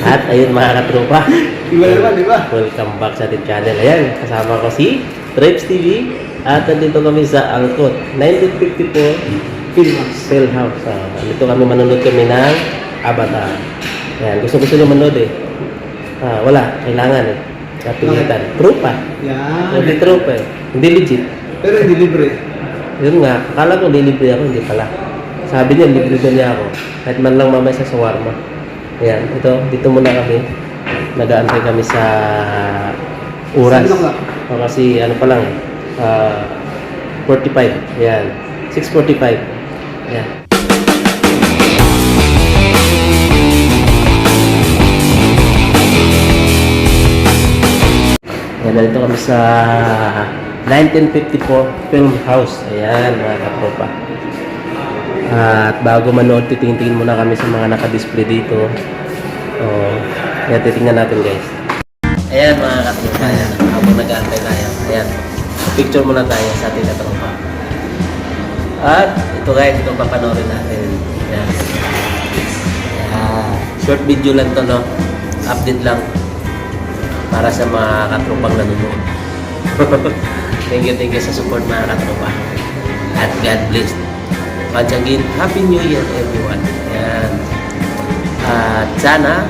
At ayun mga katropa, Iba naman, di ba? welcome back sa ating channel. Ayan, kasama ko si Tribes TV at nandito kami sa Alcott 1954 Philhouse. Dito kami manonood kami ng Avatar. Ayan, gusto nyo manood eh. Wala, kailangan eh. Kapilitan. Tropa. Yan. Hindi tropa eh. Hindi legit. Pero hindi libre. Yun nga, akala ko nilibre ako, hindi pala. Sabi niya, libre na niya ako. Kahit man lang mamaya sa shawarma. Ayan, dito muna kami. Nag-aantay kami sa oras. Saan lang lang? O kasi ano pa lang eh. 45. Ayan. 6:45. Ayan. Ayan, nandito kami sa 1954 Film House. Ayan, mga katropa. At bago manood, titingin muna kami sa mga naka-display dito. Ayan, titingnan natin guys. Ayan mga katropa, ayan. Habang nag-aantay tayo. Ayan, picture muna tayo sa ating katropa. At ito guys, itong papanoorin natin. Ayan. Ayan. Short video lang to, no? Update lang. Para sa mga katropang nanonood. Thank you sa support mga katropa. At God bless. Once again, Happy New Year everyone. Ayan. At sana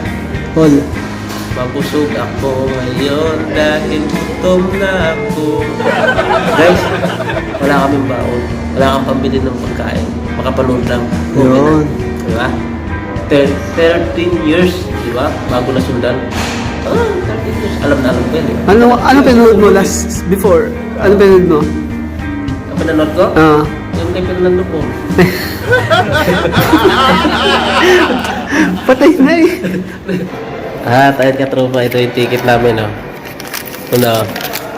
mabusog ako ngayon dahil gutom na ako. Guys, wala kaming baon. Wala kang pambili ng pagkain. Makapanood lang. Yun. Diba? 13 years, diba? Bago na sundan. 13 years. Alam na ko yun. Ano pinanood mo last before? Ano pinanood mo? Ang pinanood ko? Yung kay Fernando po. Patay na eh. Tayo katropa, ito yung ticket namin, no?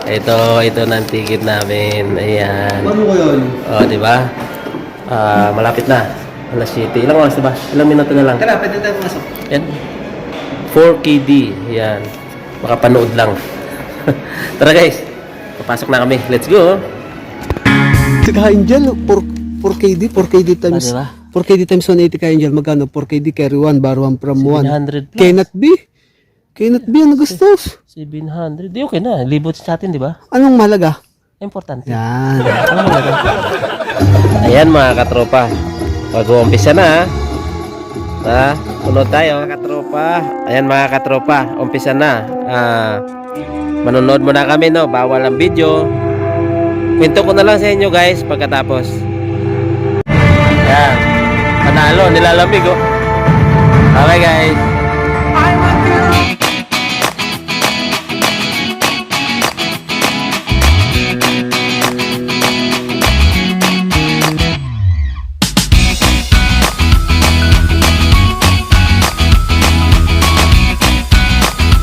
Ito na ang ticket namin. Ayan. Paano ko yun? Di ba? Malapit na. Alas 7. Ilang oras, diba? Ilang minuto na lang. Tara, pwede tayo pumasok. Yan. 4KD. Yan. Makapanood lang. Tara guys. Papasok na kami. Let's go. Si Angel, 4KD times... Diba? 4KD times 180 ka Angel, magkano? 4KD carry 1, bar 1 from 1. 700 plus. Cannot be, ano gastos? 700. Di okay na. Libot sa atin, di ba? Anong mahalaga? Importante. Yan. Ayan mga katropa. Mag-uumpisa na Punod tayo mga katropa. Ayan mga katropa. Umpisa na. Manonood muna kami, no? Bawal ang video. Kwento ko na lang sa inyo guys pagkatapos. Ayan. Panalo. Nilalamig oh. Okay guys.